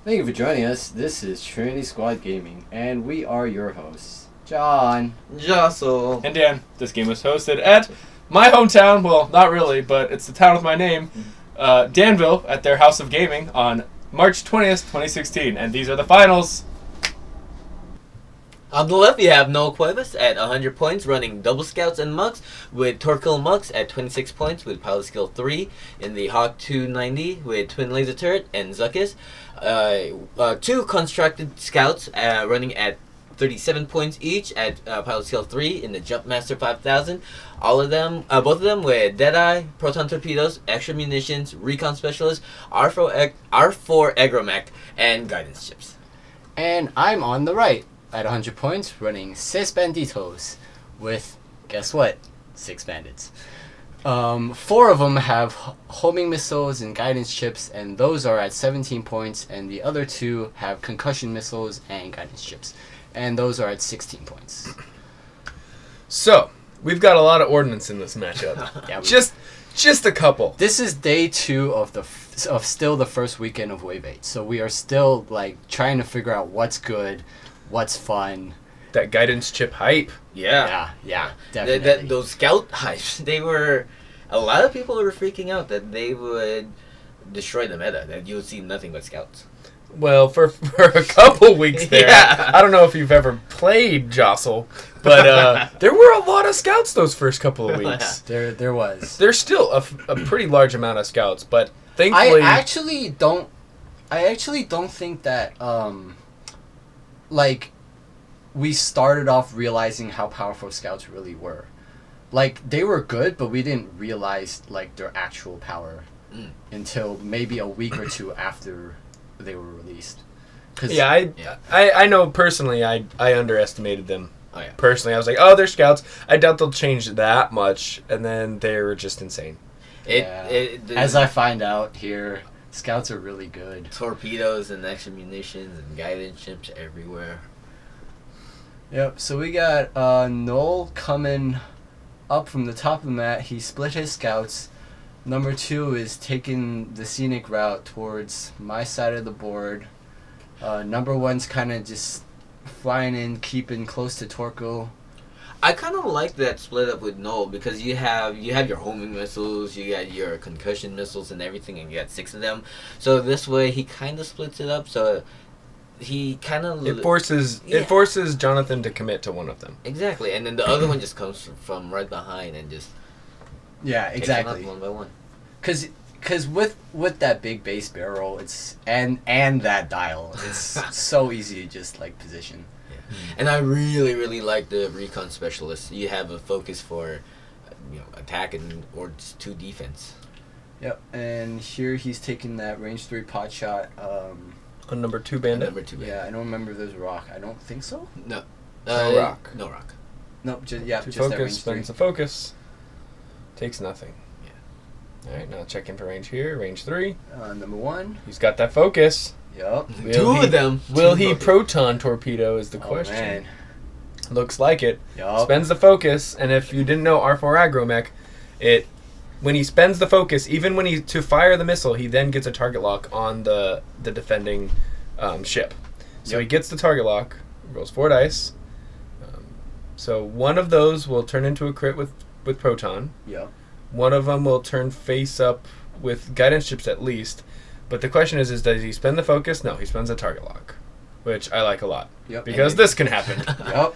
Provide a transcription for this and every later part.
Thank you for joining us. This is Trinity Squad Gaming, and we are your hosts, John, Jossel, and Dan. This game was hosted at my hometown. Well, not really, but it's the town with my name, Danville, at their House of Gaming on March 20th, 2016. And these are the finals. On the left, you have Noel Cuevas at 100 points, running Double Scouts and Mucks, with Torquil Mucks at 26 points, with Pilot Skill 3, in the Hawk 290, with Twin Laser Turret, and Zuckus. Two Constructed Scouts running at 37 points each at Pilot Skill 3 in the Jumpmaster 5000. All of them, both of them with Deadeye, Proton Torpedoes, Extra Munitions, Recon Specialist, R4 Agromech, and Guidance Ships. and I'm on the right at 100 points, running 6 Banditos with, guess what, 6 bandits. 4 of them have homing missiles and guidance chips, and those are at 17 points, and the other 2 have concussion missiles and guidance chips, and those are at 16 points. So, we've got a lot of ordnance in this matchup. Yeah, Just a couple. This is day 2 of still the first weekend of Wave 8, so we are still trying to figure out what's good, what's fun. That guidance chip hype. Yeah, definitely. Those Scout hypes, a lot of people were freaking out that they would destroy the meta, that you would see nothing but Scouts. Well, for a couple weeks there, Yeah. I don't know if you've ever played Jostle, but there were a lot of scouts those first couple of weeks. There was. There's still a pretty large amount of scouts, but thankfully, I actually don't think that we started off realizing how powerful scouts really were. They were good, but we didn't realize their actual power until maybe a week or 2 after they were released. I know personally I underestimated them. Oh, yeah. Personally, I was like, oh, they're scouts. I doubt they'll change that much, and then they were just insane. As I find out here, scouts are really good. Torpedoes and extra munitions and guidance ships everywhere. Yep, so we got Noel coming up from the top of the mat. He split his scouts. Number 2 is taking the scenic route towards my side of the board. Number 1's kind of just flying in, keeping close to Torco. I kind of like that split up with Noel because you have your homing missiles, you got your concussion missiles and everything, and you got 6 of them. So this way he kind of splits it up. So he kind of It forces Jonathan to commit to one of them. Exactly, and then the other one just comes from right behind and just exactly. takes them up one by one. Cause with that big base barrel, it's and that dial, it's so easy to just position. Yeah. And I really, really like the recon specialist. You have a focus for, attack or just 2 defense. Yep, and here he's taking that range 3 pot shot. On number 2 bandit. Number 2 bandit. Yeah, I don't remember if there's a rock. I don't think so. No. No rock. No rock. Nope. Just To that focus, range 3. spends the focus. Takes nothing. Yeah. All right, now check in for range here. Range 3. Number 1. He's got that focus. Yep. Two of them. Will Two he focus. proton torpedo is the question. Man. Looks like it. Yup. Spends the focus, and if you didn't know R4 Agromech, when he spends the focus, even when to fire the missile, he then gets a target lock on the defending ship. So Yep. he gets the target lock, rolls 4 dice. So one of those will turn into a crit with proton. Yep. One of them will turn face up with guidance chips at least. But the question is does he spend the focus? No, he spends a target lock, which I like a lot. Yep. Because this can happen. Yep.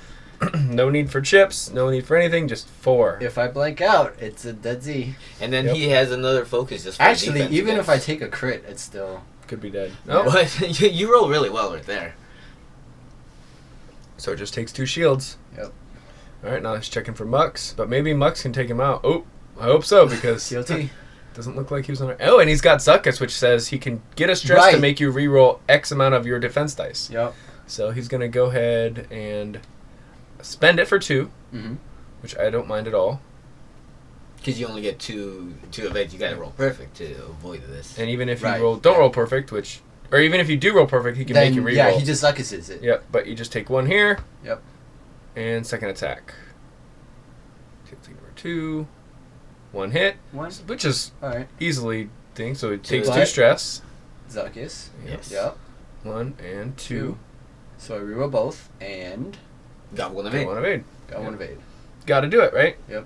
No need for chips, no need for anything, just 4. If I blank out, it's a dead Z. And then Yep. he has another focus just for Actually, defense even if I against- take a crit, it's still. Could be dead. Oh. Oh. But you roll really well right there. So it just takes 2 shields. Yep. Alright, now he's checking for Mux, but maybe Mux can take him out. Oh, I hope so, because CLT. doesn't look like he was on. Oh, and he's got Zuckus, which says he can get a stress to Right. make you reroll X amount of your defense dice. Yep. So he's going to go ahead and spend it for 2, Mm-hmm. which I don't mind at all. Because you only get two events, you gotta roll perfect to avoid this. And even if you Right. don't roll perfect, or even if you do roll perfect, he can make you reroll. Yeah, he just Zuckuses it. Yep, but you just take 1 here. Yep. And second attack. Take number 2. 1 hit, One. which is All right. easily thing. So it Two takes light. 2 stress. Zuckus. Yes. Yep. 1 and 2. So I reroll both and Got one of Got eight. one evade. got one evade. Got to do it, right? Yep.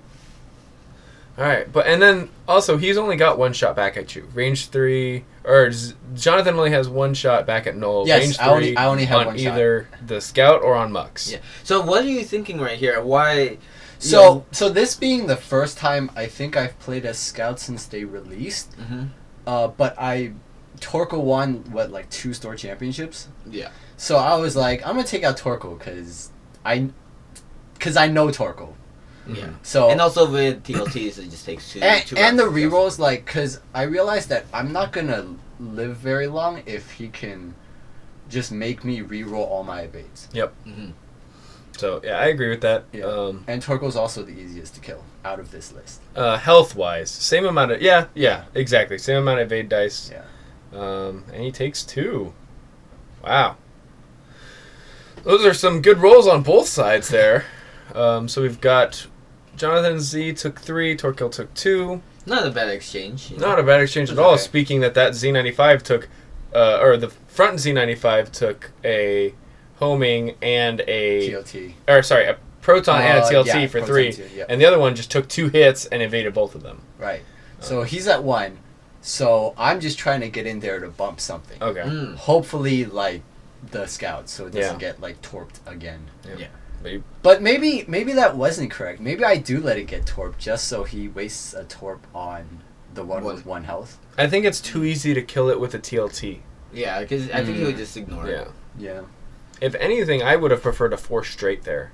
All right, but and then also he's only got one shot back at you. Range 3, or Jonathan only has one shot back at Noel. Yes, Range 3 I only have on one shot. either the scout or on Mux. Yeah. So what are you thinking right here? Why? So this being the first time I think I've played as Scout since they released, but I Torkoal won like 2 store championships. Yeah. So I was like, I'm gonna take out Torkoal because I know Torkoal. Yeah. So And also with TLTs, it just takes two. and the rounds to rerolls, like, because I realized that I'm not gonna live very long if he can just make me reroll all my evades. Yep. Mhm. So yeah, I agree with that. Yeah. And Torkoal's also the easiest to kill out of this list. Health wise, same amount of yeah, exactly, same amount of evade dice. Yeah. And he takes 2. Wow. Those are some good rolls on both sides there. So we've got Jonathan Z took 3, Torkoal took 2. Not a bad exchange. You know? Not a bad exchange at That's all. okay. Speaking that Z95 took, or the front Z95 took a homing and a TLT. a proton and a TLT yeah, for proton 3, too, yeah. and the other one just took 2 hits and evaded both of them. Right. So he's at 1. So I'm just trying to get in there to bump something. Okay. Mm. Hopefully, like the Scout, so it doesn't Yeah. get like torped again. Yeah. But maybe that wasn't correct. Maybe I do let it get torped just so he wastes a torp on the one with 1 health. I think it's too easy to kill it with a TLT. Yeah, because I think he would just ignore Yeah. it. Yeah. If anything, I would have preferred a 4 straight there.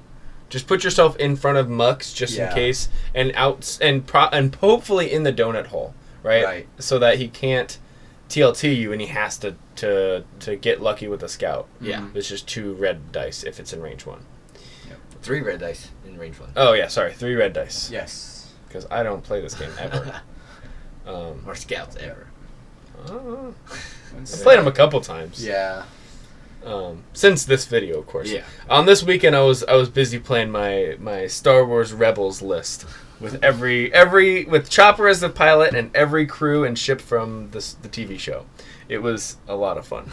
Just put yourself in front of Mux just in Yeah. case, and and hopefully in the donut hole, right? Right. So that he can't TLT you and he has to get lucky with a scout. Yeah. Mhm. It's just 2 red dice if it's in range 1. 3 red dice in range 1. Oh yeah, sorry, 3 red dice. Yes. Because I don't play this game ever. Or scouts ever. I've played them a couple times. Yeah. Since this video, of course. Yeah. On this weekend, I was busy playing my Star Wars Rebels list with every with Chopper as the pilot and every crew and ship from the TV show. It was a lot of fun.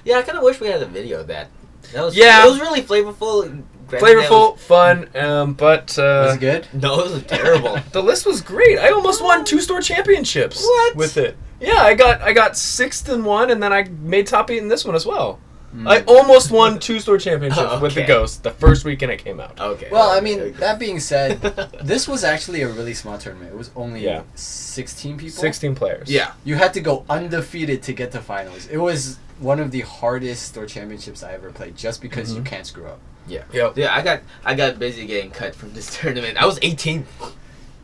Yeah, I kind of wish we had a video of that. It was really flavorful. Flavorful, fun, but Was it good? No, it was terrible. the list was great. I almost won 2 store championships. What? With it? Yeah, I got 6th in one, and then I made top 8 in this one as well. Mm. I almost won 2 store championships with the Okay. Ghost the first weekend it came out. Okay. Well, I okay, mean, okay. that being said, this was actually a really small tournament. It was only Yeah. 16 people. 16 players. Yeah. You had to go undefeated to get to finals. It was one of the hardest store championships I ever played, just because you can't screw up. Yeah. Yep. Yeah, I got busy getting cut from this tournament. I was 18.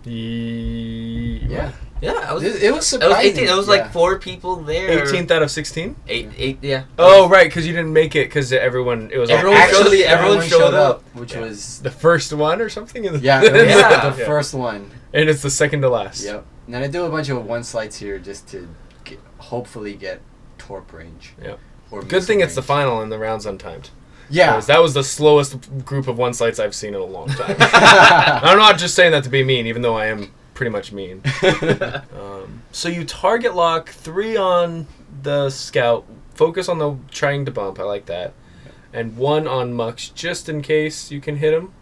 Yeah. Yeah, I was. It was I was surprising. 18. There was yeah. like 4 people there. 18th out of 16? Eight. Yeah. Oh, right, because you didn't make it because everyone. It was all Everyone extras. showed- everyone showed up. which Yeah. was The first one or something? yeah, it was Yeah. the first one. And it's the second to last. Yep. And then I do a bunch of 1 slides here just to hopefully get torp range. Yep. Or Good missile thing it's the range. final and the round's untimed. Yeah. 'Cause that was the slowest group of 1 slides I've seen in a long time. I'm not just saying that to be mean, even though I am pretty much mean. So you target lock 3 on the scout, focus on the trying to bump, I like that, and 1 on Mux just in case you can hit him.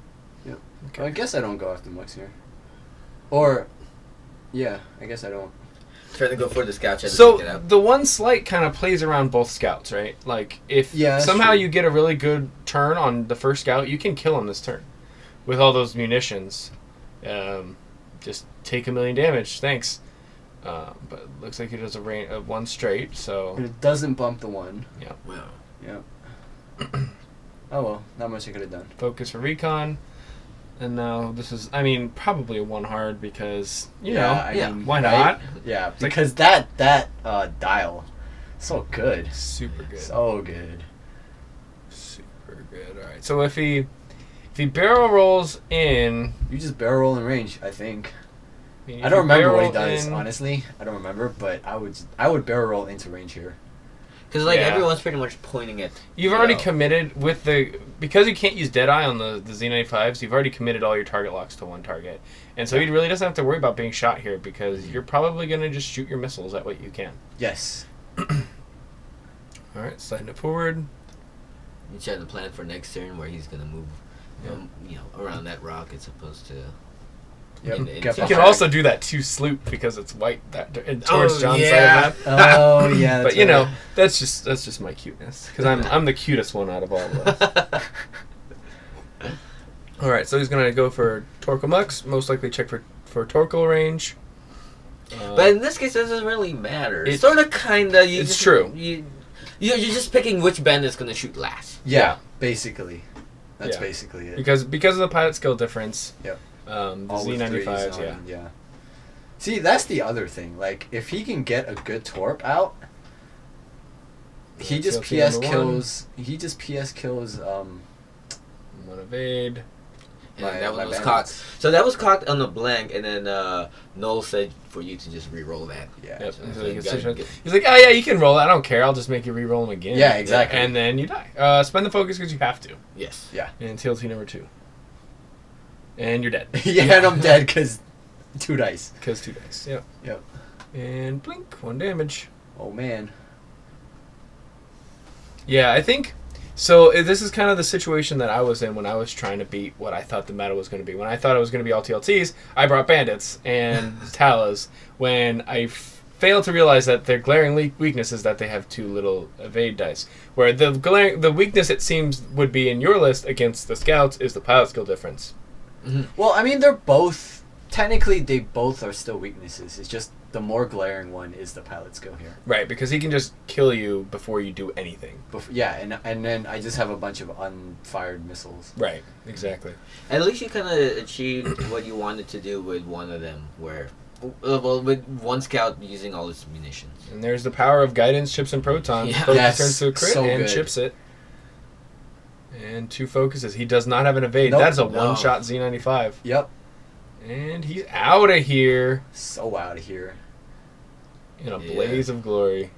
Yep. Okay. I guess I don't go after Mux here. Or, yeah, I guess I don't. Trying to go for the scout check to So pick it up. the 1 slight kind of plays around both scouts, right? Like if Yeah, that's somehow true. you get a really good turn on the first scout, you can kill him this turn with all those munitions. Just take 1,000,000 damage, thanks. But it looks like he does a range of 1 straight, so But it doesn't bump the 1. Wow. Yep. Oh well, not much I could have done. focus for recon. And now this is, I mean, probably a 1 hard because you know I yeah. mean, why right? not? Yeah, like- because that dial, so good, Super good. so good. Super good. All right. So if he barrel rolls in, You just barrel roll in range, I think. if I don't you remember what he barrel does, in- honestly. I don't remember, but I would barrel roll into range here. Because like Yeah. everyone's pretty much pointing at. You've you already know. committed with because you can't use Deadeye on the Z95s, you've already committed all your target locks to 1 target. And so he really doesn't have to worry about being shot here because you're probably going to just shoot your missiles at what you can. Yes. All right, sliding it forward. You try to plan for next turn where he's gonna move, around that rock as opposed to. Yep. And Get You can behind. also do that to sloop because it's white towards John's yeah. side of the map. Oh yeah. But that's just my cuteness because I'm the cutest one out of all of us. All right, so he's gonna go for Torkoal Mux. Most likely check for Torkoal range. But in this case, it doesn't really matter. It- It's sort of, kinda. It's true. You're just picking which bandit's gonna shoot last. Yeah, basically. That's Yeah. basically it. because of the pilot skill difference. Yep. The All with threes Z95s, on, yeah. See, that's the other thing. Like, if he can get a good torp out, he That's just LT PS number kills. He just PS kills. One evade. And My- that my one was bandits. cocked. So that was cocked on the blank, and then Noel said for you to just re-roll that. Yeah. Yep. So So you he gets gotta to- get- he's like, oh yeah, you can roll it. I don't care. I'll just make you re-roll them again. Yeah, exactly. And then you die. Spend the focus because you have to. Yes. And TLT number 2. And you're dead. Yeah, and I'm dead because 2 dice. Because 2 dice. Yep. Yep. And blink, 1 damage. Oh man. Yeah, I think so. This is kind of the situation that I was in when I was trying to beat what I thought the meta was going to be. When I thought it was going to be all TLTs, I brought bandits and Talas. When I failed to realize that their glaring weakness is that they have 2 little evade dice. Where the weakness it seems would be in your list against the scouts is the pilot skill difference. Mm-hmm. Well, I mean, they're both technically they both are still weaknesses. It's just the more glaring one is the pilot skill here. Right, because he can just kill you before you do anything. Yeah, and then I just have a bunch of unfired missiles. Right, exactly. At least you kind of achieved what you wanted to do with one of them, where, with one scout using all its munitions. And there's the power of guidance, chips, and protons. Yeah. Focus Yes, turns to a crit so and good. chips it. And 2 focuses. He does not have an evade. Nope. That's a No. one-shot Z95. Yep. And he's out of here So out of here. in a Yeah. blaze of glory.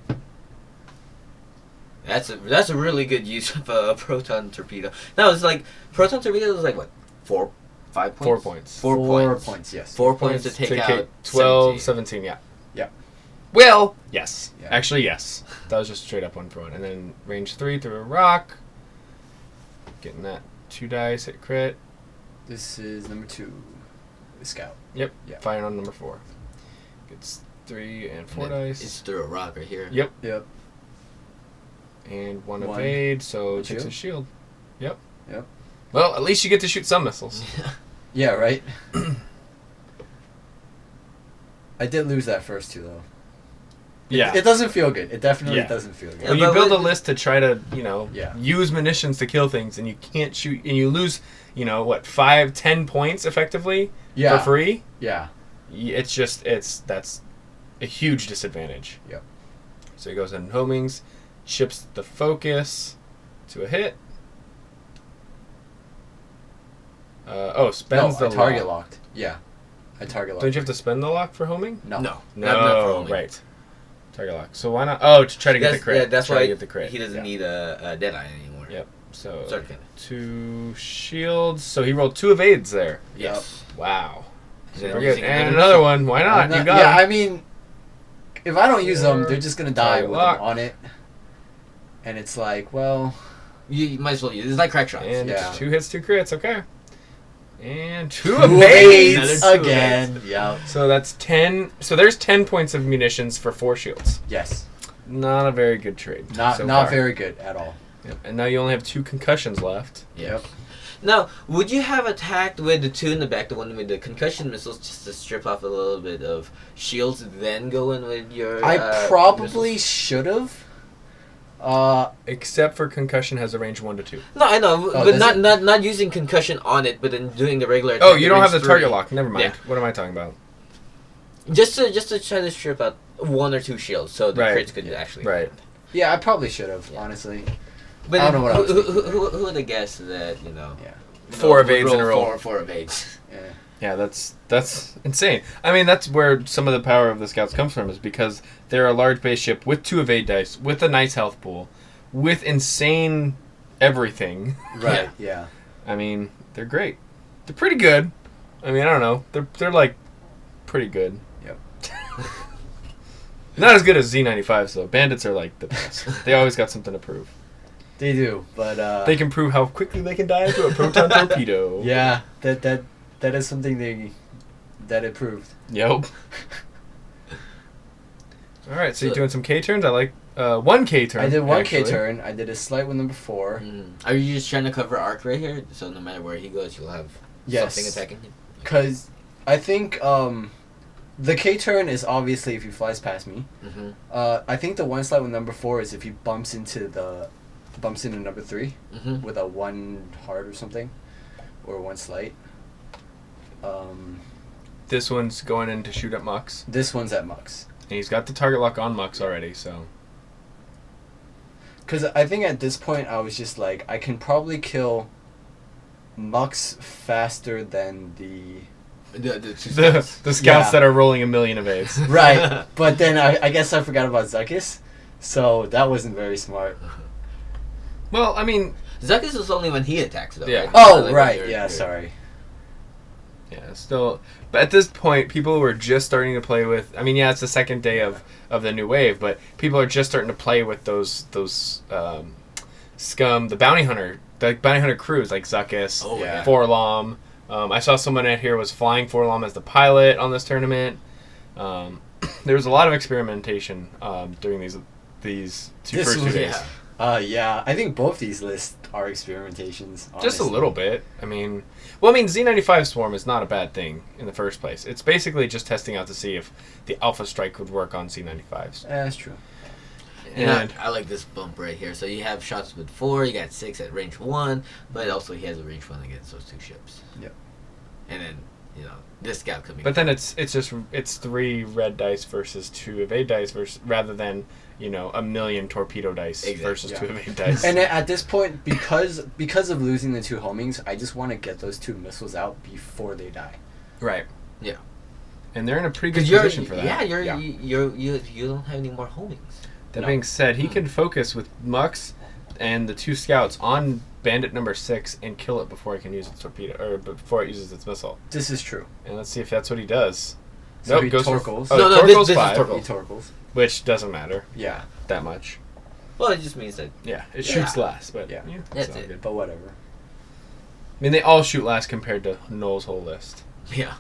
That's a really good use of a proton torpedo. No, it's like proton torpedo was like what, 4, 5 points? 4 points. 4 points. Yes. 4 points to take out 12, 17. 17, yeah. Yeah. Well, yes. Yeah. Actually, yes. That was just straight up 1 for 1. And then range 3 through a rock. Getting that 2 dice hit crit. This is number 2. The scout. Yep. Yeah. Firing on number 4. Gets 3 and 4 And then dice. It's through a rock right here. Yep. Yep. And 1 One. evade, so One takes a shield. Yep. Yep. Well, at least you get to shoot some missiles. Yeah, right? I did lose that first 2 though. Yeah. It doesn't feel good. It definitely Yeah. doesn't feel good. When Yeah, you but build a with- list to try to, Yeah. use munitions to kill things, and you can't shoot, and you lose, 5, 10 points effectively Yeah. for free. Yeah. That's a huge disadvantage. Yep. So he goes in homings, chips the focus to a hit. Spends No, the I target lock. locked. Yeah. I target locked. Don't you have to spend the lock for homing? No. No. No, Not for homing. right. Target lock. So why not? Oh, to try to get the crit. Yeah, that's Try why to get the crit. he doesn't Yeah. need a deadeye anymore. Yep. So Sorry, Ken. 2 shields. So he rolled 2 evades there. Yes. Wow. Is it Super using good. And another- another one. Why not? You got yeah, him. I mean, if I don't use them, they're just gonna die Target with lock. them on it. And it's like, well, You might as well use. It's like crack shots. And Yeah. 2 hits, 2 crits. Okay. And 2 2 evades. evades again. Yeah. So that's 10. So there's 10 points of munitions for 4 shields. Yes. Not a very good trade. Not so not far. very good at all. Yep. And now you only have 2 concussions left. Yep. Now, would you have attacked with the 2 in the back, the one with the concussion missiles, just to strip off a little bit of shields, then go in with your? I probably missiles? should have. Except for concussion has a range 1 to 2. No, I know, Oh, but does not, it? not using concussion on it, but then doing the regular. Oh, attack you at don't have range the target 3. lock. Never mind. Yeah. What am I talking about? Just to try to strip out 1 or 2 shields, so the Right. crits could actually. Right. Yeah, I probably should have, Yeah. honestly. But I don't know what I was who would have guessed that Yeah. 4 would evades in a roll row. 4 evades. Yeah. Yeah, that's insane. I mean, that's where some of the power of the scouts comes from, is because they're a large base ship with 2 evade dice, with a nice health pool, with insane everything. Right. Yeah. I mean, they're great. They're pretty good. I mean, I don't know. They're like pretty good. Yep. Not as good as Z95s though. Bandits are like the best. They always got something to prove. They do, but They can prove how quickly they can die into a proton torpedo. yeah, that is something that it proved. Yep. All right, so you're doing some K turns. I like 1 K turn. I did 1 actually. K turn. I did a slight with number 4. Are you just trying to cover arc right here? So no matter where he goes, you'll have something attacking him? Because I think the K turn is obviously if he flies past me. Mm-hmm. I think the 1 slight with number 4 is if he bumps into number 3 with a 1 hard or something, or 1 slight. This one's going in to shoot at Mux. This one's at Mux. And he's got the target lock on Mux already, so. Because I think at this point I was just like, I can probably kill Mux faster than The scouts that are rolling a million evades. Right, but then I guess I forgot about Zuckus, so that wasn't very smart. Well, I mean... Zuckus is only when he attacks, though, Yeah. right? Oh, Not like right, when yeah, you're- sorry. Yeah, still... But at this point, people were just starting to play with... I mean, yeah, it's the second day of the new wave, but people are just starting to play with those scum, the bounty hunter crews, like Zuckus, Oh, Yeah. Forlom. I saw someone out here was flying Forlom as the pilot on this tournament. There was a lot of experimentation during these first 2 days. Yeah, I think both these lists are experimentations. Just a honestly. little bit. I mean, Z95 Swarm is not a bad thing in the first place. It's basically just testing out to see if the Alpha Strike would work on Z95s. Yeah, that's true. And I like this bump right here. So you have shots with 4, you got 6 at range 1, but also he has a range 1 against those 2 ships. Yep. And then, this scout coming. But then it's 3 red dice versus 2 evade dice rather than, a million torpedo dice versus 2 evade dice. And at this point, because of losing the 2 homings, I just want to get those 2 missiles out before they die. Right. Yeah. And they're in a pretty good Because position for that. Yeah, you don't have any more homings. That being said, he can focus with Mux and the 2 scouts on Bandit number 6 and kill it before it can use its torpedo, or before it uses its missile. This is true. And let's see if that's what he does. So Nope, he goes torkles. For, No, Torkle's this is 5, Torkle. He torkles. which doesn't matter Yeah, that much. Well, it just means that. Yeah, it shoots last, but Yeah. That's all it. good. but whatever. I mean, they all shoot last compared to Noel's whole list. Yeah.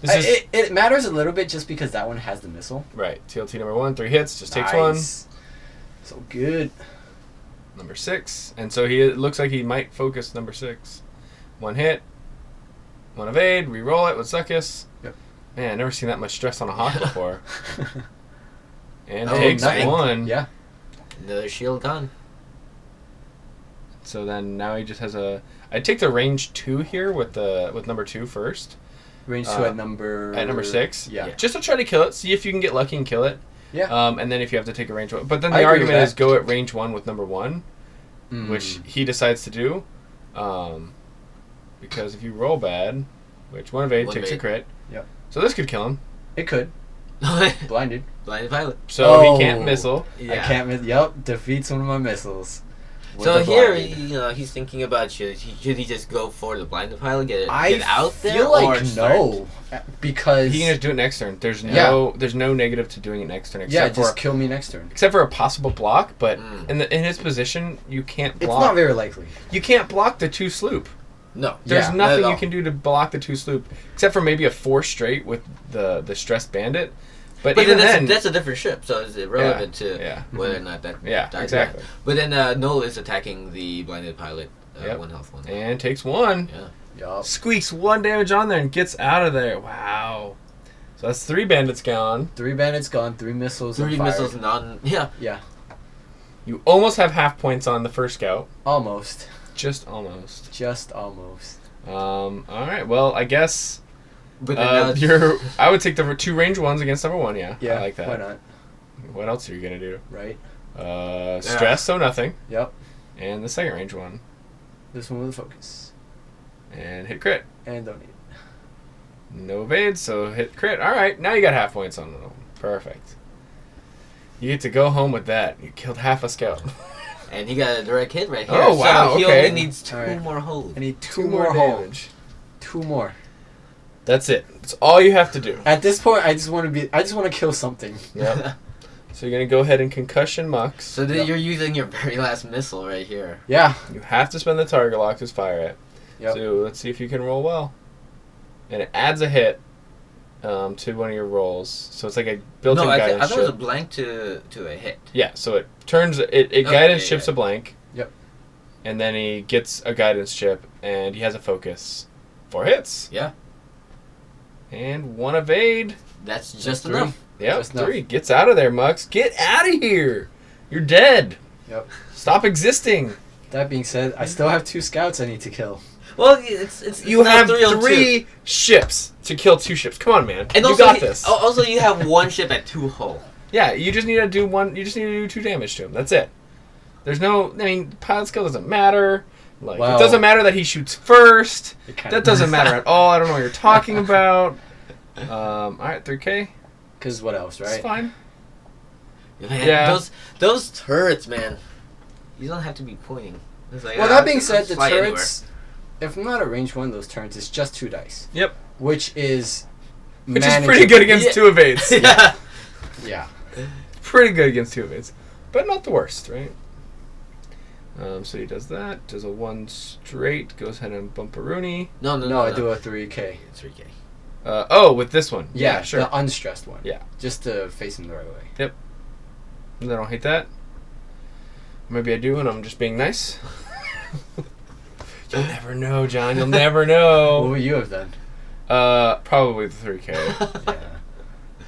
This is It matters a little bit just because that one has the missile. right. TLT number 1, 3 hits, just takes 1. Nice. So good. Number 6, and so it looks like he might focus number 6. 1 hit, 1 evade, re-roll it with Zuckus. Yep. Man, I've never seen that much stress on a hawk before. And Oh, takes nice. 1. Yeah. Another shield gone. So then now he just has a. I'd take the range 2 here with number 2 first. Range 2 at number 6. Yeah. Yeah. Just to try to kill it. See if you can get lucky and kill it. Yeah. And then if you have to take a range 1. But then I the agree with argument that. is go at range 1 with number 1, Mm. which he decides to do. Because if you roll bad, which 1 evade One takes a evade. crit. Yep. So this could kill him. It could. Blinded. Blinded pilot. So Oh. he can't missile. I can't miss. Yep. Defeats one of my missiles. with So the here, blinded. he's thinking about should he just go for the blinded pilot, get I out there, feel like or start? no, because He can just do it next turn. There's no negative to doing it next turn yeah, except just for kill me next turn. except for a possible block. But Mm. in his position, you can't It's block. not very likely. You can't block the 2 sloop. No, There's Yeah, not nothing at you all. can do to block the 2 sloop except for maybe a 4 straight with the stressed bandit. But But even then then, that's a different ship, so it's irrelevant to yeah. whether or not that. Yeah, dies exactly. out. But then Noel is attacking the blinded pilot. Yep. 1 health, 1. and takes 1. Yeah. Yup. Squeaks 1 damage on there and gets out of there. Wow. So that's 3 bandits gone. 3 bandits gone. 3 missiles. 3 fired. missiles non. Yeah. Yeah, You almost have half points on the first scout. almost. Just almost. Just almost. All right. Well, I guess But then now it's- I would take the 2 range 1s against number 1. Yeah, Yeah, I like that. why not? What else are you gonna do? Right. Stress, so nothing, Yep. and the second range 1, This one with a focus. and hit crit. And don't need it. No evade, so hit crit. All right, now you got half points on them. Perfect. You get to go home with that. You killed half a scout. and he got a direct hit right here. Oh, wow, So he okay. only needs 2 Alright. more holds. I need 2 more holes. damage. 2 more. That's it. That's all you have to do. At this point, I just want to kill something. Yep. So you're going to go ahead and concussion Mux. So you're using your very last missile right here. Yeah. You have to spend the target lock to fire it. Yep. So let's see if you can roll well. And it adds a hit to one of your rolls. So it's like a built-in I guidance thought it was a ship. blank to a hit. Yeah, so it turns... It guidance ships a blank. Yep. And then he gets a guidance chip, and he has a focus. 4 hits. Yeah. And 1 evade. That's just 3. enough. Yep, Just 3. Gets out of there, Mux. Get out of here. You're dead. Yep. Stop existing. That being said, I still have 2 scouts I need to kill. Well, it's You now have 3 on 3 ships to kill 2 ships. Come on, man. And you also, got this. Also, you have 1 ship at 2 hull. Yeah, you just need to do 1. You just need to do 2 damage to him. That's it. There's no. I mean, pilot skill doesn't matter. Like Well, it doesn't matter that he shoots first. It kinda That doesn't matter at all. I don't know what you're talking about. All right, 3K. Because what else, It's right? fine. Man, Yeah. those turrets, man. You don't have to be pointing. It's like, Well, ah, that being I'll said, the fly turrets, if I'm not at range 1 of those turrets, it's just 2 dice. Yep. Which is Which is pretty good against Yeah. 2 evades. anywhere. Yeah. Pretty good against 2 evades, but not the worst, right? So he does that. Does a 1 straight. Goes ahead and bump a Rooney. No, I do a 3K. It's 3K. With this one. Yeah, sure. the unstressed one. Yeah. Just to face him the right way. I don't hate that. Maybe I do, and I'm just being nice. You'll never know, John. You'll never What know. would you have done? Probably the 3K. Yeah.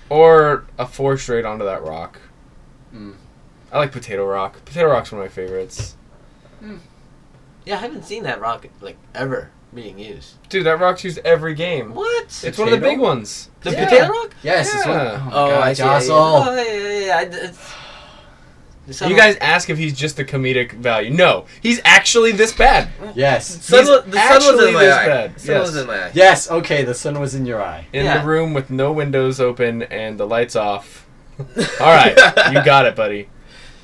Or a 4 straight onto that rock. Mm. I like Potato Rock. Potato Rock's one of my favorites. Yeah, I haven't seen that rocket like ever being used. Dude, that rock's used every game. What? It's one of the big Potato? ones. The Yeah. potato rock? Yes, it's one. Yeah. Oh, my God, I see. Yeah, Jostle. Oh, yeah. You guys ask if he's just the comedic value. No, he's actually this bad. Yes. The sun was actually in my this eye. bad. The sun Yes. was in my eye. Yes, okay, the sun was in your eye. In Yeah. the room with no windows open and the lights off. All right, you got it, buddy.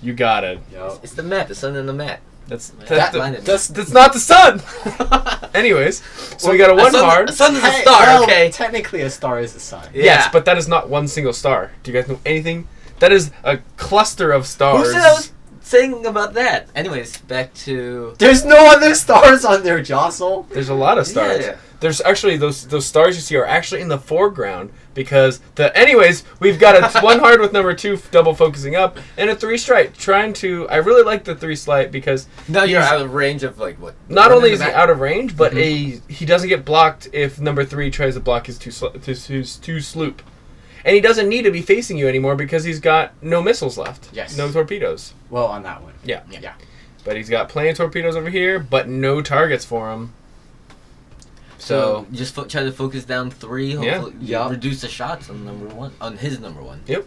You got it. Yep. It's the mat. The sun and the mat. That's That- that's not the sun. Anyways, so we got a 1 hard. A sun is a Hey, star, well, okay? Technically, a star is a sign. Yeah. Yes, but that is not one single star. Do you guys know anything? That is a cluster of stars. Who said I was saying about that? Anyways, back to... There's no other stars on there, Jostle. There's a lot of stars. Yeah. There's actually those stars you see are actually in the foreground because anyways, we've got a 1 hard with number 2 double focusing up and a 3 strike trying to. I really like the 3 slight because Now you're he's- out of range of, like, what? not one only in is the he back? out of range, but he doesn't get blocked if number 3 tries to block his 2 sloop. And he doesn't need to be facing you anymore because he's got no missiles left. Yes. No torpedoes. Well, on that one. Yeah. Yeah. But he's got plenty of torpedoes over here, but no targets for him. So just try to focus down 3. Yeah. Hopefully Yeah. reduce the shots on number 1. On his number 1. yep.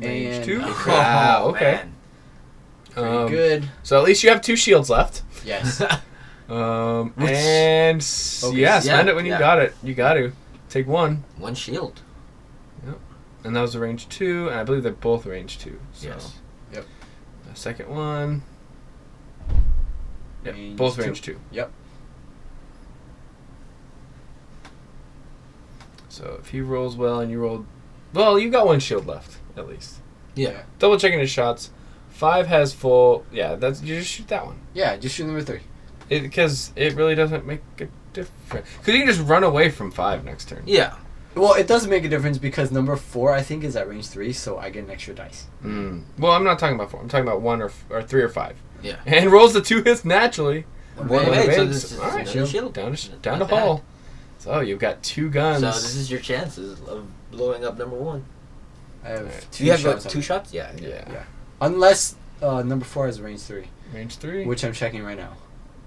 And- Range 2. Oh, Wow. Okay. man. Pretty good. So at least you have 2 shields left. Yes. And yeah, spend Yeah, it when you yeah. got it. You got to take 1, 1 shield. and that was a range 2, and I believe they're both range 2. So Yes. Yep. the second one. Yep, Range both 2. range 2. Yep. So if he rolls well and you rolled, well, you got 1 shield left at least. Yeah. Double checking his shots. 5 has full. Yeah, that's you just shoot that one. Yeah, just shoot number 3. Because it really doesn't make a difference. Because you can just run away from 5 next turn. Yeah. Well, it does make a difference because number 4, I think, is at range 3, so I get an extra dice. Well, I'm not talking about 4. I'm talking about 1 or 3 or 5. Yeah. And rolls the 2 hits naturally. One Right. way, so Right. this is All right. another shield. Down to Not bad. hall. So you've got 2 guns. So this is your chances of blowing up number 1. I have Alright. 2 Do you have shots. 2 shots? Yeah. Yeah. Yeah. Unless number 4 has range 3, Range 3. which I'm checking right now.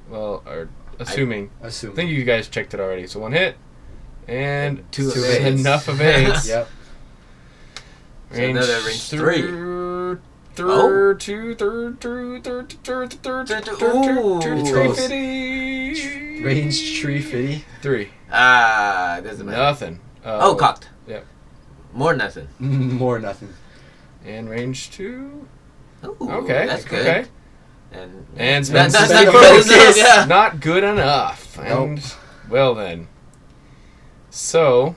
Well, or assuming. I Assume. think you guys checked it already. So 1 hit. And 2 Two There's evades. enough evades. Yep. So another range 3. Third, 2, third, third, Ooh. 350. Range tree 50. 3. Doesn't matter. Nothing. Oh, cocked. Yep. More nothing. More nothing. And range 2. Ooh, Okay. that's good. Okay. And spend that's spend not focus. good enough, yeah. Not good enough. Nope. And well then. So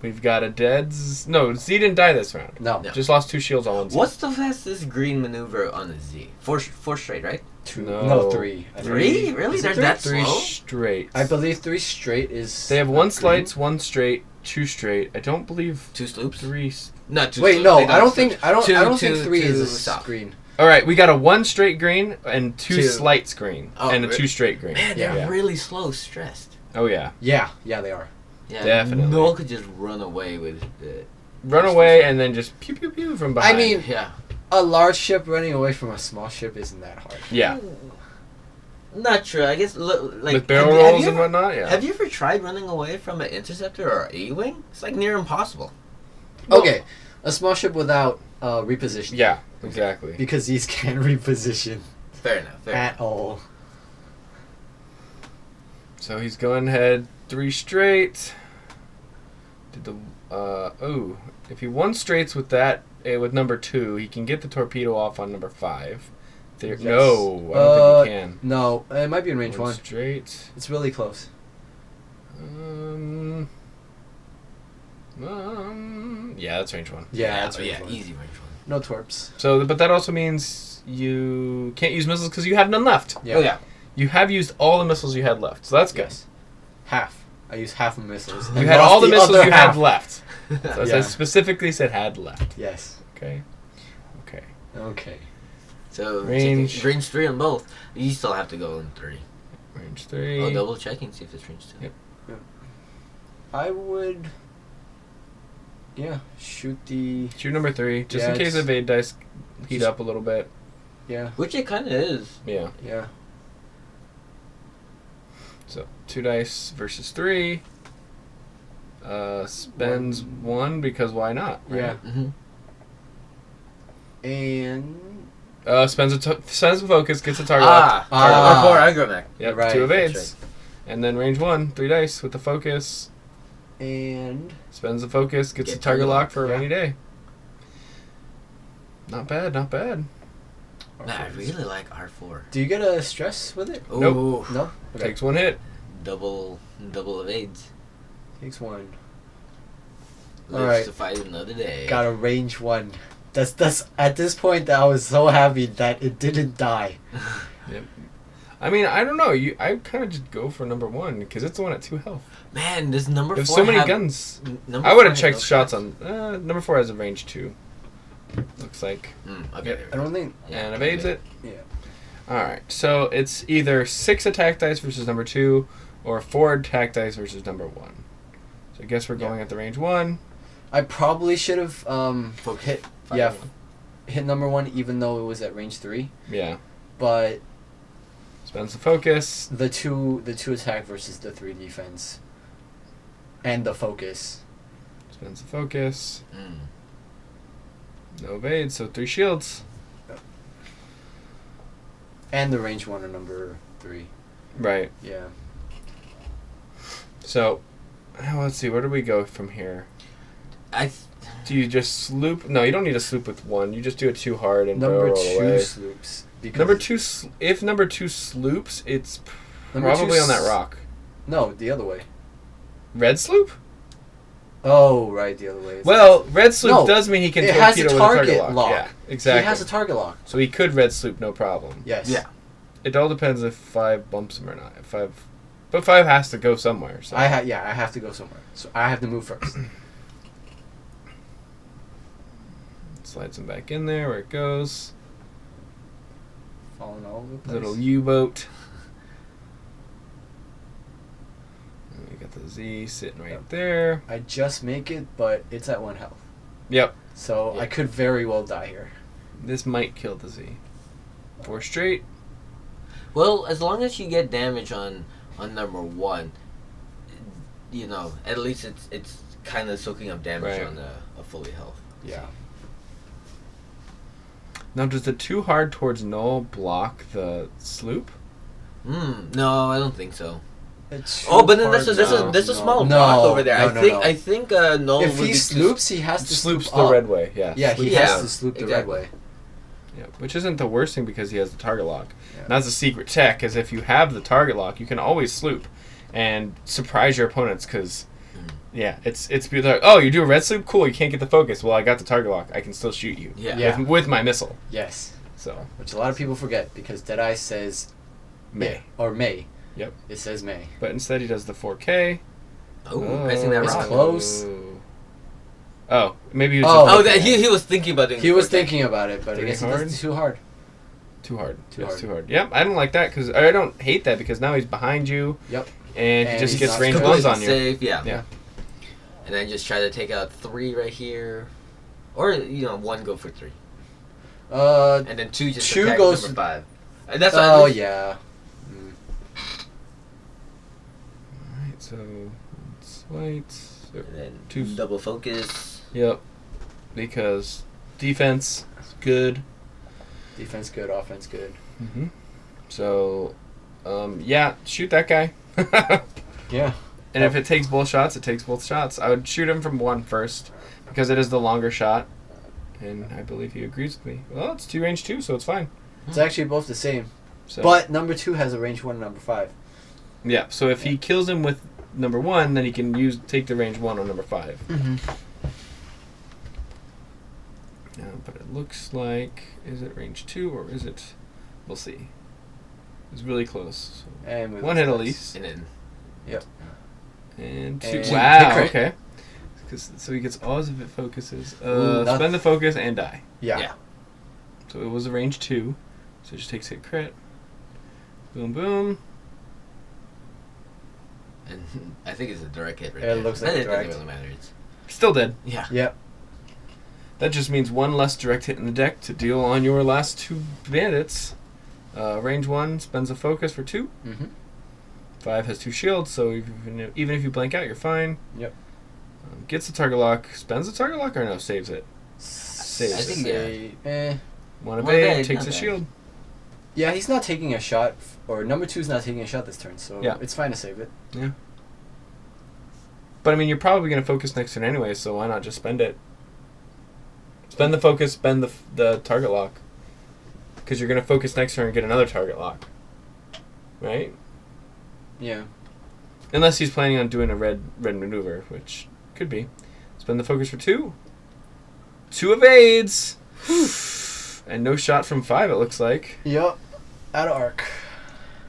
We've got a dead... No, Z didn't die this round. No. Just lost 2 shields on one side. What's the fastest green maneuver on a Z? Four straight, right? 2. No. No, 3. I think. 3? Really? Is it They're that 3 slow? straight. I believe 3 straight is. They have 1 green. slights, 1 straight, 2 straight. I don't believe 2 sloops? 3... Not 2 Wait, sloops. no, They I don't sloops. think. I don't think Two- 3 two is a south. green. All right, we got a 1 straight green and 2 Two. slights green. Oh, and a re- 2 straight green. Man, they're Yeah. really slow, stressed. Oh, yeah. Yeah, they are. Yeah, Definitely. Noel could just run away with it. Run away and then just pew, pew, pew from behind. I mean, Yeah. a large ship running away from a small ship isn't that hard. yeah. Not true. I guess, like... With barrel have you rolls and ever- whatnot, yeah. Have you ever tried running away from an interceptor or A-wing? It's like near impossible. Okay, a small ship without repositioning. Yeah, exactly. Because these can't reposition Fair enough. Fair enough. at all. So he's going ahead 3 straight. Did the if he 1 straights with that with number 2, he can get the torpedo off on number 5. There, Yes. No, I don't think he can. No, it might be in range 1. Straight. It's really close. Yeah, that's range 1. Yeah, that's range yeah, 1. easy range 1. No torps. So, but that also means you can't use missiles because you have none left. Yeah. Oh, yeah. You have used all the missiles you had left, so that's good. Yes. Half. I used half of missiles. You and had lost all the missiles other you half. had left. So Yeah. it specifically said had left. Yes. Okay. Okay. Okay. So, Range. range 3 on both. You still have to go in 3. Range 3. Oh, double checking, see if it's range 2. Yep. I would. Yeah, shoot the. Shoot number 3, just Yeah, in case it's- evade dice heat just- up a little bit. Yeah, Which it kind of is. Yeah. yeah. So 2 dice versus 3. Spends 1 because why not? Right? Yeah. Mm-hmm. And. Spends a focus, gets a target. Ah! Ah. Or 4 agromech. Yep. right, 2 that's evades, and then range 1, 3 dice with the focus. And. Spends the focus, gets Get a target target lock lock, for a yeah. rainy day. Not bad, not bad. Man, I really like R4. Do you get a stress with it? Nope. Ooh. No? Okay. Takes 1 hit. Double evades. Takes 1. Lives Alright. to fight another day. Got a range 1. That's at this point that I was so happy that it didn't die. I mean, I don't know. I kind of just go for number 1 because it's the one at 2 health. Man, this number 4 There's so many have- guns. number I would have 4 checked has no shots shots. on. Number 4 has a range 2. Looks like. Okay. I don't think. And evades it. Yeah. Alright, so it's either 6 attack dice versus number 2 or 4 attack dice versus number 1. So I guess we're going at the range 1. I probably should have hit. Fire Yeah. one. Hit number 1 even though it was at range 3. Yeah. But Spends the focus. the two attack versus the 3 defense. And the focus. Spends the focus. Mm. No evade, so 3 shields. And the range 1 on number 3. Right. Yeah. So, let's see, where do we go from here? Do you just sloop? No, you don't need a sloop with 1. You just do it 2 hard and Number barrel 2 away. sloops. Because Number 2, if number 2 sloops, it's Number two probably on that rock. No, the other way. Red sloop? Oh, right, the other way. Well, red sloop No, does mean he can it has torpedo a with a target target lock. lock. Yeah, exactly. He has a target lock. So he could red sloop, no problem. Yes. Yeah. It all depends if 5 bumps him or not. But 5 has to go somewhere. So. I have to go somewhere. So I have to move first. Slides him back in there where it goes. Falling all over the place. Little U-boat. And we got the Z sitting right there. I just make it, but it's at 1 health. Yep. So Yeah. I could very well die here. This might kill the Z. 4 straight. Well, as long as you get damage on number 1, you know, at least it's kind of soaking up damage Right. on a fully health. Yeah. Now, does the 2 hard towards Noel block the sloop? No, I don't think so. It's Oh, but then hard there's a now. small No, block over there. no. I think Noel If would he be sloops, he has to Sloops sloop the up. red way, yeah. Yeah, he Yeah, has to sloop the red exactly. way. Yeah, which isn't the worst thing because he has the target lock. Yeah. And that's a secret tech, is if you have the target lock, you can always sloop and surprise your opponents because Yeah, it's people like, oh, you do a red sloop? Cool, you can't get the focus. Well, I got the target lock. I can still shoot you. Yeah. With my missile. Yes. So. Which a lot of people forget because Deadeye says May. Or May. Yep. It says May. But instead he does the 4K. Oh, pressing that it's rock. close. Oh, maybe he was Oh, just he was thinking about doing He was 4K. thinking about it, but I Too guess hard? it's too hard. Too hard. Too It's hard. too hard. Yep, I don't like that because I don't hate that because now he's behind you. Yep. And he And just he's gets not range completely ones on you. Safe, yeah. Yeah. And then just try to take out 3 right here. Or, 1 go for 3. And then 2 just 2 attack goes number 5. And that's Oh, what I yeah. Alright, so it's light. And then 2. double focus. Yep. Because defense is good. Defense good, offense good. Mm-hmm. So, yeah, shoot that guy. Yeah. And if it takes both shots, it takes both shots. I would shoot him from 1 first because it is the longer shot. And I believe he agrees with me. Well, it's 2 range 2, so it's fine. It's actually both the same. So, But number 2 has a range 1 and number 5. yeah, so if he kills him with number 1, then he can take the range 1 on number 5. Mm-hmm. But it looks like, is it range 2 or is it? We'll see. It's really close. So And with 1 hit at dice. least. And then Yep. And 2. And hit Wow, crit. okay. So he gets all his if it focuses. Ooh, that's- Spend the focus and die. Yeah. Yeah. So it was a range 2. So it just takes hit crit. Boom, boom. and I think it's a direct hit right It there. looks like Then a it direct. doesn't really matter. It's, Still dead. yeah. Yep. That just means 1 less direct hit in the deck to deal on your last 2 bandits. Range 1 spends a focus for 2. Mm-hmm. 5 has 2 shields, so even if you blank out, you're fine. Yep. Gets the target lock. Spends the target lock or no? Saves it. I Saves think, it. Eh. 1 One evade, evade, takes not a bad. shield. Yeah, he's not taking a shot, or number 2's not taking a shot this turn, so Yeah. it's fine to save it. Yeah. But I mean, you're probably going to focus next turn anyway, so why not just spend it? Spend the focus, spend the target lock. Because you're going to focus next turn and get another target lock. Right? Yeah. Unless he's planning on doing a red maneuver, which could be. Spend the focus for 2. 2 evades! And no shot from 5, it looks like. Yep. Out of arc.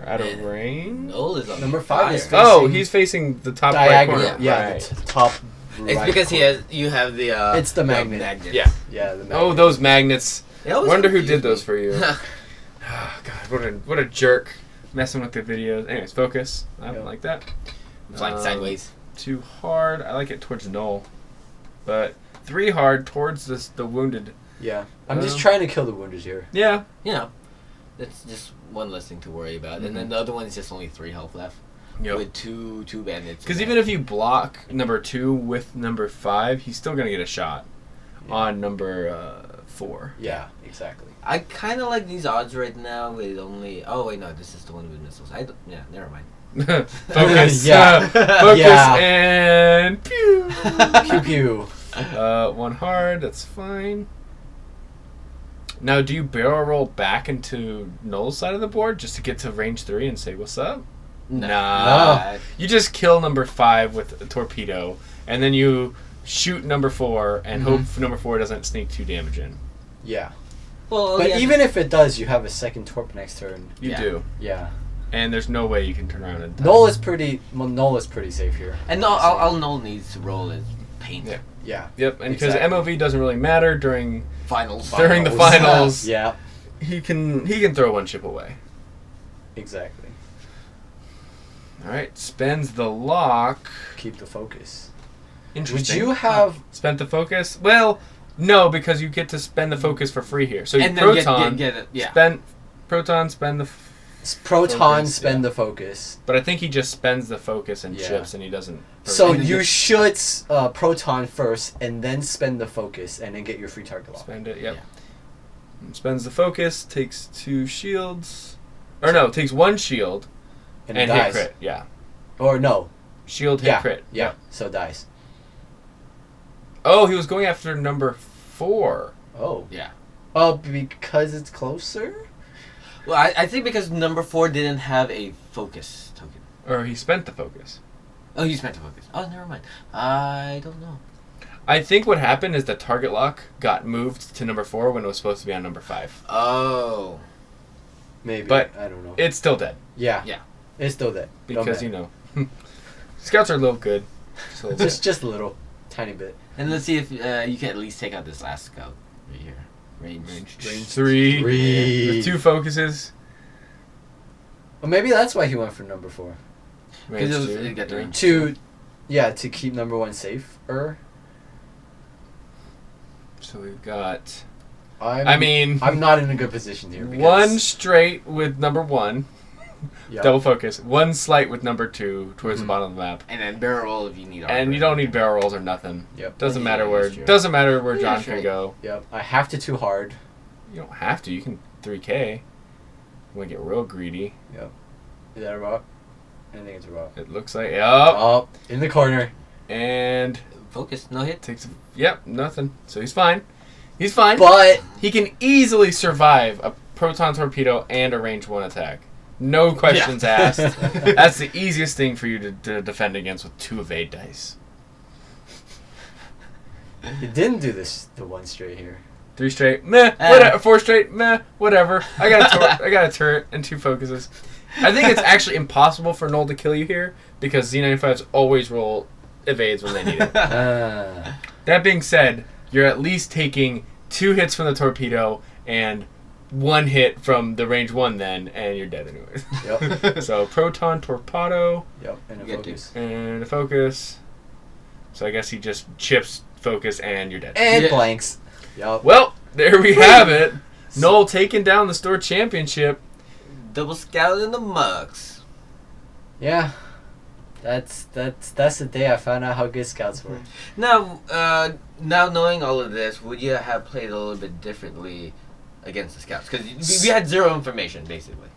Or out of Man. range. Noel is on Number 5 fire. is facing Oh, he's facing the top right diagonal. corner. Yeah, Right. the top It's right because corner. you have the It's the magnet. Yeah. Yeah, the magnet. Oh, those magnets. They always Wonder who confuse did those me. for you. Oh, God, what a jerk. Messing with the videos. Anyways, focus. I don't Yep. like that. Flying sideways. Too hard. I like it towards Noel. But 3 hard towards the wounded. Yeah. I'm just Um, trying to kill the wounded here. Yeah. That's just one less thing to worry about. Mhm. And then the other one is just only 3 health left. With two bandits. Because even if you block number 2 with number 5, he's still going to get a shot Yeah. on number 4. Yeah, exactly. I kind of like these odds right now with only... Oh, wait, no. This is the one with missiles. Yeah, never mind. Focus. Yeah. Focus Yeah. and pew. Pew pew. 1 hard. That's fine. Now, do you barrel roll back into Noel's side of the board just to get to range 3 and say, what's up? Nah. No. You just kill number 5 with a torpedo, and then you shoot number 4 and hope number 4 doesn't sneak 2 damage in. Yeah. Well, But yeah, even if it does, you have a second torp next turn. You Yeah. do. Yeah. And there's no way you can turn around and die. Noel is pretty safe here. And no, all Noel needs to roll is paint. Yeah. Yeah. Yep, and because Exactly. MOV doesn't really matter during Finals. during the finals, Yeah. he can throw 1 chip away. Exactly. All right, spends the lock. Keep the focus. Interesting. Would you have spent the focus? Well, no, because you get to spend the focus for free here. So you And then proton, get it. Yeah. spend proton, spend the. proton Focus, spend yeah. the focus? But I think he just spends the focus and Yeah. chips, and he doesn't. So And then you get- should proton first and then spend the focus and then get your free target lock. Spend it. Yep. Yeah. Spends the focus, takes 2 shields, or no, takes 1 shield And, and it hit dies. crit. Yeah, Or no. shield hit Yeah. crit. Yeah. So it dies. Oh, he was going after number 4. Oh. Yeah. Oh, because it's closer? Well, I think because number 4 didn't have a focus token. Or he spent the focus. Oh, you spent to focus. Oh, never mind. I don't know. I think what happened is the target lock got moved to number 4 when it was supposed to be on number 5. Oh. Maybe. But I don't know. it's still dead. Yeah. Yeah. It's still dead. Because, you know, scouts are a little good. Just a little bit. Just a little. Tiny bit. And let's see if you can at least take out this last scout right here. Range 3. Three. With 2 focuses. Well, maybe that's why he went for number 4. Range Because 2. it got the range. To keep number 1 safe. So we've got... I'm not in a good position here. Because, 1 straight with number 1. Yep. Double focus. 1 slight with number 2 towards the bottom of the map. And then barrel roll if you need armor. And you don't need barrel rolls or nothing. Yep. Doesn't Yeah, matter that's true. where Yeah, John sure. can go. Yep. I have to 2 hard. You don't have to. You can 3K. You want to get real greedy. Yep. Is that a rock? I think it's a rock. It looks like... Yup. Oh, in the corner. And... Focus, no hit. takes... Yep, nothing. So he's fine. He's fine. But He can easily survive a proton torpedo and a range 1 attack. No questions asked. That's the easiest thing for you to defend against with 2 evade dice. he didn't do the 1 straight here. 3 straight, meh. Whatever. 4 straight, meh. Whatever. I got a turret and 2 focuses. I think it's actually impossible for Noel to kill you here because Z95s always roll evades when they need it. That being said, you're at least taking 2 hits from the torpedo and 1 hit from the range 1 then, and you're dead anyways. Yep. So proton torpedo Yep. And a You get focus. and a focus. So I guess he just chips focus and you're dead. And Yeah. blanks. Yep. Well, there we have it. Noel taking down the store championship. Double scout in the mugs. Yeah. That's the day I found out how good scouts were. Now knowing all of this, would you have played a little bit differently against the scouts? Because we had 0 information, basically.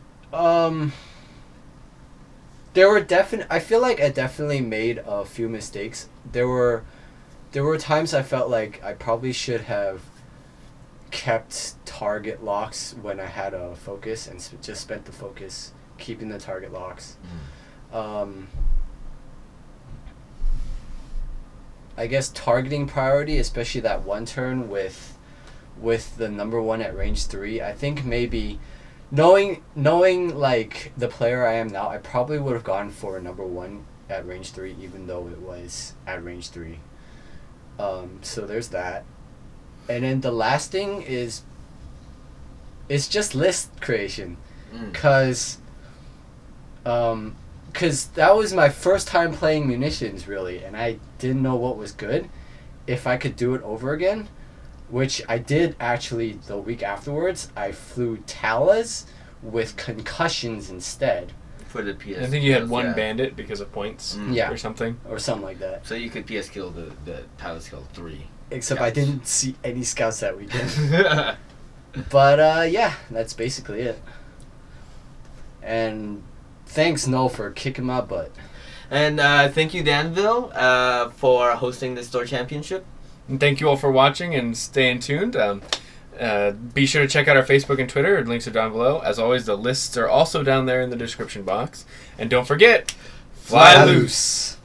There were I feel like I definitely made a few mistakes. There were times I felt like I probably should have kept target locks when I had a focus and just spent the focus keeping the target locks. I guess targeting priority, especially that 1 turn with the number 1 at range 3. I think maybe knowing like the player I am now, I probably would have gone for number 1 at range 3 even though it was at range 3. So there's that. And then the last thing is it's just list creation. Cuz that was my first time playing munitions, really, and I didn't know what was good. If I could do it over again, which I did actually the week afterwards, I flew Talas with concussions instead. For the PS. I think you had kills, 1 yeah. bandit because of points Yeah. or something. Or something like that. So you could PS kill the pilot skill 3. Except I Scouts. didn't see any scouts that weekend. But yeah, that's basically it. And thanks, Noel, for kicking my butt. And thank you, Danville, for hosting the store championship. And thank you all for watching and staying tuned. Be sure to check out our Facebook and Twitter. Links are down below. As always, the lists are also down there in the description box. And don't forget, fly loose.